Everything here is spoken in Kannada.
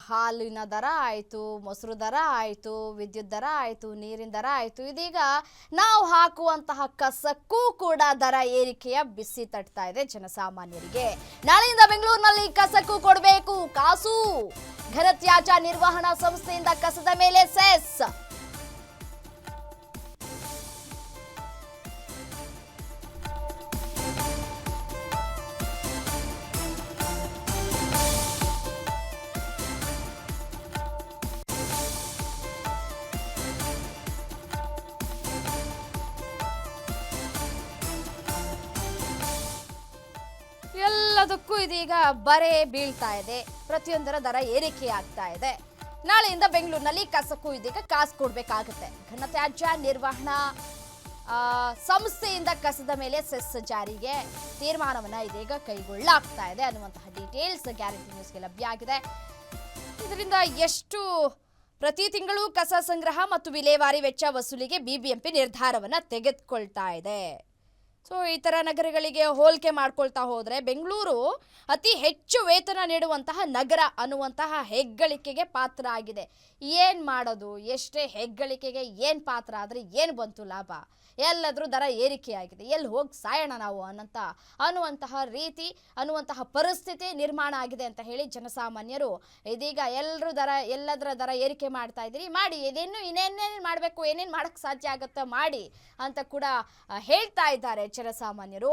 ಹಾಲಿನ ದರ ಆಯಿತು, ಮೊಸರು ದರ ಆಯಿತು, ವಿದ್ಯುತ್ ದರ ಆಯಿತು, ನೀರಿನ ದರ ಆಯಿತು. ಇದೀಗ ನಾವು ಹಾಕುವಂತಹ ಕಸಕ್ಕೂ ಕೂಡ ದರ ಏರಿಕೆಯ ಬಿಸಿ ತಟ್ತಾ ಇದೆ ಜನಸಾಮಾನ್ಯರಿಗೆ. ನಾಳೆಯಿಂದ ಬೆಂಗಳೂರಿನಲ್ಲಿ ಕಸಕ್ಕೂ ಕೊಡಬೇಕು ಕಾಸು. ಘನತ್ಯಾಜ್ಯ ನಿರ್ವಹಣಾ ಸಂಸ್ಥೆಯಿಂದ ಕಸದ ಮೇಲೆ ಸೆಸ್. ಎಲ್ಲದಕ್ಕೂ ಇದೀಗ ಬರೆ ಬೀಳ್ತಾ ಇದೆ. ಪ್ರತಿಯೊಂದರ ದರ ಏರಿಕೆ ಆಗ್ತಾ ಇದೆ. ನಾಳೆಯಿಂದ ಬೆಂಗಳೂರಿನಲ್ಲಿ ಕಸಕ್ಕೂ ಇದೀಗ ಕಾಸು ಕೊಡಬೇಕಾಗುತ್ತೆ. ಘನತ್ಯಾಜ್ಯ ನಿರ್ವಹಣಾ ಸಂಸ್ಥೆಯಿಂದ ಕಸದ ಮೇಲೆ ಸೆಸ್ ಜಾರಿಗೆ ತೀರ್ಮಾನವನ್ನ ಇದೀಗ ಕೈಗೊಳ್ಳಲಾಗ್ತಾ ಇದೆ ಅನ್ನುವಂತಹ ಡೀಟೇಲ್ಸ್ ಗ್ಯಾರಂಟಿ ನ್ಯೂಸ್ಗೆ ಲಭ್ಯ ಆಗಿದೆ. ಇದರಿಂದ ಎಷ್ಟು ಪ್ರತಿ ತಿಂಗಳು ಕಸ ಸಂಗ್ರಹ ಮತ್ತು ವಿಲೇವಾರಿ ವೆಚ್ಚ ವಸೂಲಿಗೆ ಬಿಬಿಎಂಪಿ ನಿರ್ಧಾರವನ್ನ ತೆಗೆದುಕೊಳ್ತಾ ಇದೆ. ಸೊ ಈ ಥರ ನಗರಗಳಿಗೆ ಹೋಲಿಕೆ ಮಾಡ್ಕೊಳ್ತಾ ಹೋದರೆ ಬೆಂಗಳೂರು ಅತಿ ಹೆಚ್ಚು ವೇತನ ನೀಡುವಂತಹ ನಗರ ಅನ್ನುವಂತಹ ಹೆಗ್ಗಳಿಕೆಗೆ ಪಾತ್ರ ಆಗಿದೆ. ಏನು ಮಾಡೋದು, ಎಷ್ಟೇ ಹೆಗ್ಗಳಿಕೆಗೆ ಏನು ಪಾತ್ರ ಆದರೆ ಏನು ಬಂತು ಲಾಭ? ಎಲ್ಲಾದರೂ ದರ ಏರಿಕೆಯಾಗಿದೆ, ಎಲ್ಲಿ ಹೋಗಿ ಸಾಯೋಣ ನಾವು ಅನ್ನುವಂತಹ ರೀತಿ ಅನ್ನುವಂತಹ ಪರಿಸ್ಥಿತಿ ನಿರ್ಮಾಣ ಆಗಿದೆ ಅಂತ ಹೇಳಿ ಜನಸಾಮಾನ್ಯರು ಇದೀಗ ಎಲ್ಲದರ ದರ ಏರಿಕೆ ಮಾಡ್ತಾ ಇದ್ದೀರಿ, ಮಾಡಿ ಇನ್ನೇನೇನು ಮಾಡಬೇಕು, ಏನೇನು ಮಾಡೋಕ್ಕೆ ಸಾಧ್ಯ ಆಗುತ್ತೋ ಮಾಡಿ ಅಂತ ಕೂಡ ಹೇಳ್ತಾ ಇದ್ದಾರೆ ಜನಸಾಮಾನ್ಯರು.